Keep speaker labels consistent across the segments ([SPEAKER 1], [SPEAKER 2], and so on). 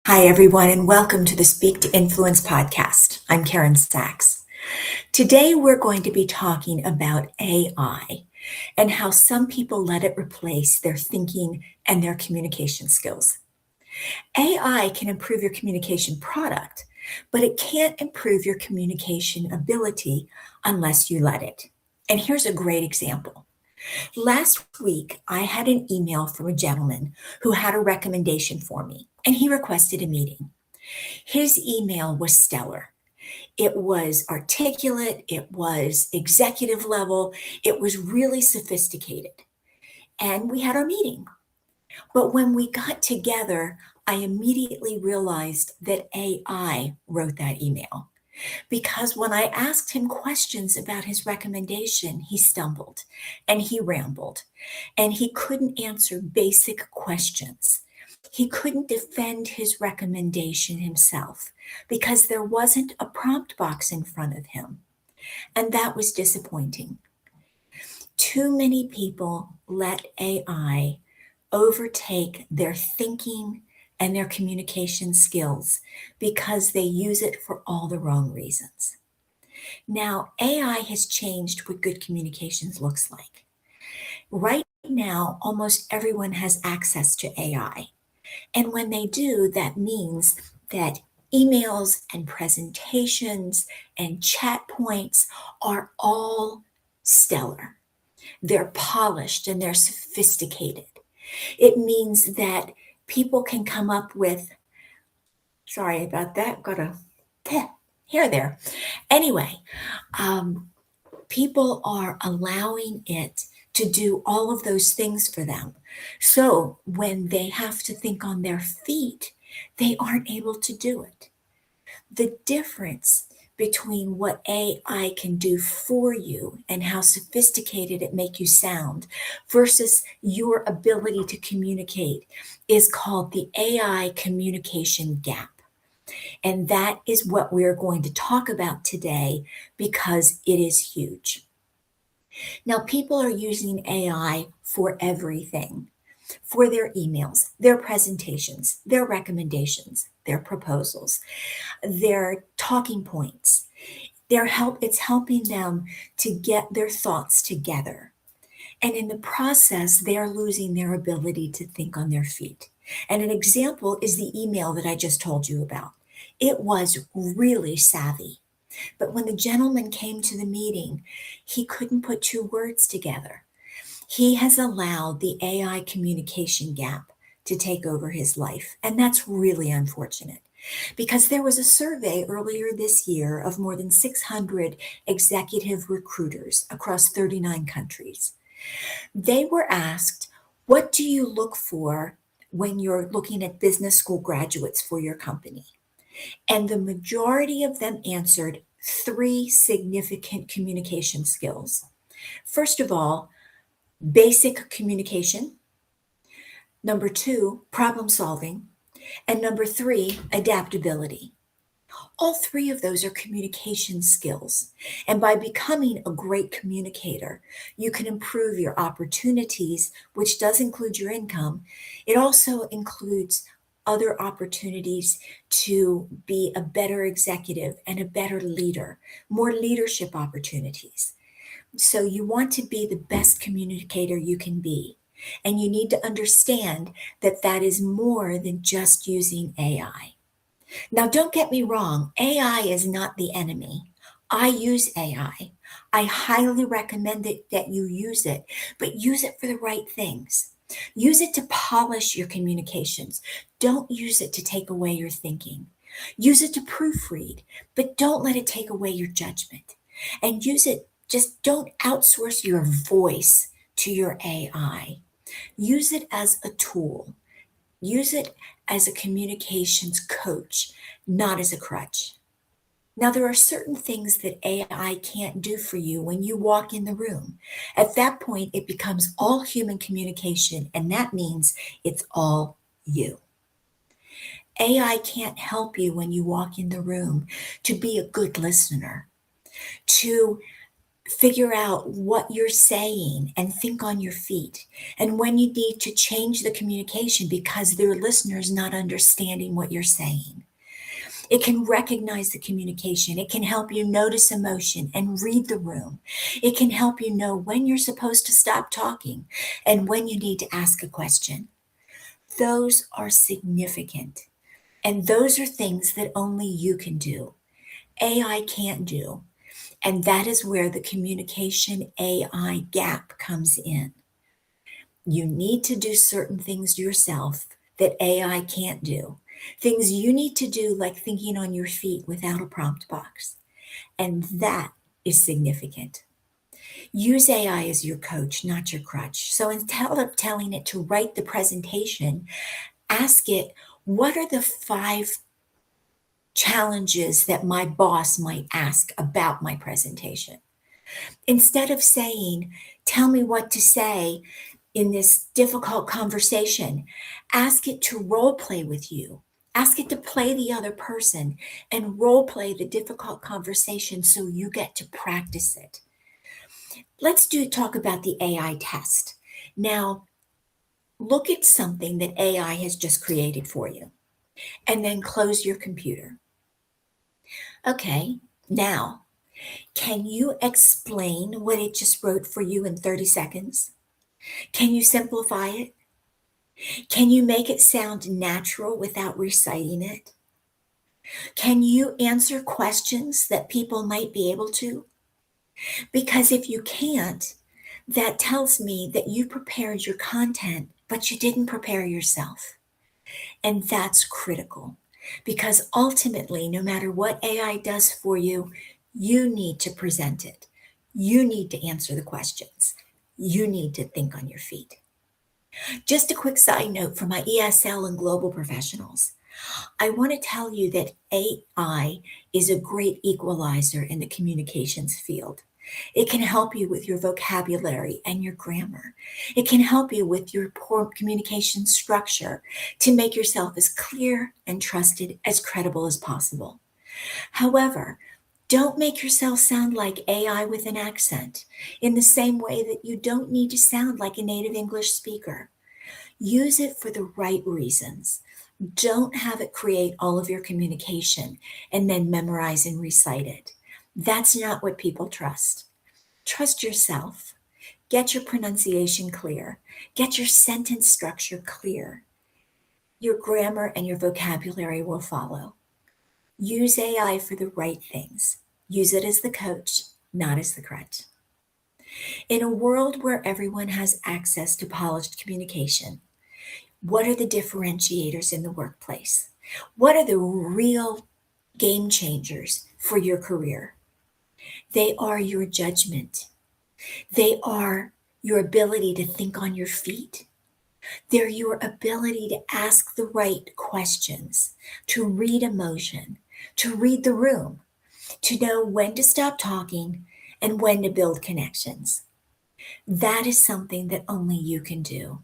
[SPEAKER 1] Hi, everyone, and welcome to the Speak to Influence podcast. I'm Karen Sachs. Today, we're going to be talking about AI and how some people let it replace their thinking and their communication skills. AI can improve your communication product, but it can't improve your communication ability unless you let it. And here's a great example. Last week, I had an email from a gentleman who had a recommendation for me, and he requested a meeting. His email was stellar. It was articulate, it was executive level, it was really sophisticated. And we had our meeting. But when we got together, I immediately realized that AI wrote that email. Because when I asked him questions about his recommendation, he stumbled and he rambled and he couldn't answer basic questions. He couldn't defend his recommendation himself because there wasn't a prompt box in front of him. And that was disappointing. Too many people let AI overtake their thinking and their communication skills because they use it for all the wrong reasons. Now, AI has changed what good communications looks like. Right now, almost everyone has access to AI. And when they do, that means that emails and presentations and chat points are all stellar. They're polished and they're sophisticated. It means that people can come up with, sorry about that, got a here there. Anyway, um, people are allowing it to do all of those things for them. So when they have to think on their feet, they aren't able to do it. The difference between what AI can do for you and how sophisticated it make you sound versus your ability to communicate is called the AI communication gap. And that is what we're going to talk about today because it is huge. Now, people are using AI for everything, for their emails, their presentations, their recommendations, their proposals, their talking points. It's helping them to get their thoughts together. And in the process, they're losing their ability to think on their feet. And an example is the email that I just told you about. It was really savvy. But when the gentleman came to the meeting, he couldn't put two words together. He has allowed the AI communication gap to take over his life. And that's really unfortunate because there was a survey earlier this year of more than 600 executive recruiters across 39 countries. They were asked, what do you look for when you're looking at business school graduates for your company? And the majority of them answered three significant communication skills. First of all, basic communication. Number two, problem solving. And number three, adaptability. All three of those are communication skills. And by becoming a great communicator, you can improve your opportunities, which does include your income. It also includes other opportunities to be a better executive and a better leader, more leadership opportunities. So you want to be the best communicator you can be. And you need to understand that that is more than just using AI. Now, don't get me wrong, AI is not the enemy. I use AI. I highly recommend that you use it, but use it for the right things. Use it to polish your communications. Don't use it to take away your thinking. Use it to proofread, but don't let it take away your judgment. And use it, just don't outsource your voice to your AI. Use it as a tool. Use it as a communications coach, not as a crutch. Now, there are certain things that AI can't do for you when you walk in the room. At that point, it becomes all human communication, and that means it's all you. AI can't help you when you walk in the room to be a good listener, to Figure out what you're saying and think on your feet. And when you need to change the communication because their listener's not understanding what you're saying. It can recognize the communication. It can help you notice emotion and read the room. It can help you know when you're supposed to stop talking and when you need to ask a question. Those are significant. And those are things that only you can do. AI can't do. And that is where the communication AI gap comes in. You need to do certain things yourself that AI can't do. Things you need to do, like thinking on your feet without a prompt box. And that is significant. Use AI as your coach, not your crutch. So instead of telling it to write the presentation, ask it, what are the 5 challenges that my boss might ask about my presentation? Instead of saying, tell me what to say in this difficult conversation, ask it to role play with you. Ask it to play the other person and role play the difficult conversation so you get to practice it. Let's talk about the AI test. Now, look at something that AI has just created for you and then close your computer. Okay, now, can you explain what it just wrote for you in 30 seconds? Can you simplify it? Can you make it sound natural without reciting it? Can you answer questions that people might be able to? Because if you can't, that tells me that you prepared your content, but you didn't prepare yourself. And that's critical because ultimately, no matter what AI does for you, you need to present it. You need to answer the questions. You need to think on your feet. Just a quick side note for my ESL and global professionals. I want to tell you that AI is a great equalizer in the communications field. It can help you with your vocabulary and your grammar. It can help you with your poor communication structure to make yourself as clear and trusted, as credible as possible. However, don't make yourself sound like AI with an accent in the same way that you don't need to sound like a native English speaker. Use it for the right reasons. Don't have it create all of your communication and then memorize and recite it. That's not what people trust. Trust yourself. Get your pronunciation clear. Get your sentence structure clear. Your grammar and your vocabulary will follow. Use AI for the right things. Use it as the coach, not as the crutch. In a world where everyone has access to polished communication, what are the differentiators in the workplace? What are the real game changers for your career? They are your judgment. They are your ability to think on your feet. They're your ability to ask the right questions, to read emotion, to read the room, to know when to stop talking and when to build connections. That is something that only you can do.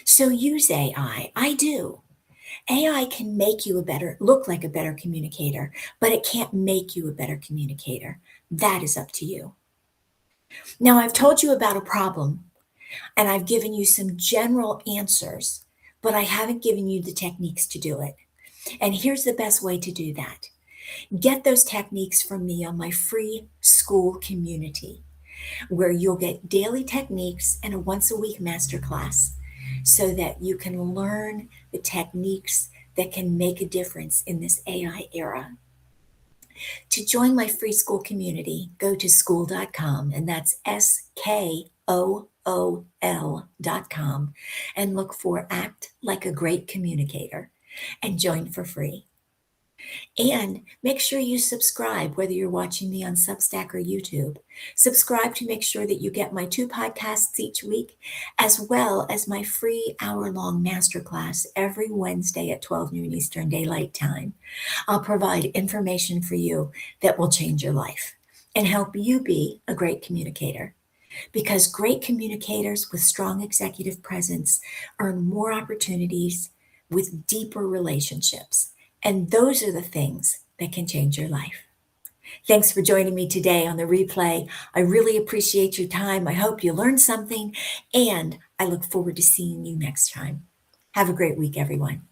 [SPEAKER 1] So use AI. I do. AI can make you look like a better communicator, but it can't make you a better communicator. That is up to you. Now, I've told you about a problem and I've given you some general answers, but I haven't given you the techniques to do it. And here's the best way to do that. Get those techniques from me on my free school community, where you'll get daily techniques and a once a week masterclass so that you can learn the techniques that can make a difference in this AI era. To join my free school community, go to skool.com, and that's SKOOL.com, and look for Act Like a Great Communicator and join for free. And make sure you subscribe, whether you're watching me on Substack or YouTube. Subscribe to make sure that you get my 2 podcasts each week, as well as my free hour-long masterclass every Wednesday at 12 noon Eastern Daylight Time. I'll provide information for you that will change your life and help you be a great communicator. Because great communicators with strong executive presence earn more opportunities with deeper relationships. And those are the things that can change your life. Thanks for joining me today on the replay. I really appreciate your time. I hope you learned something, and I look forward to seeing you next time. Have a great week, everyone.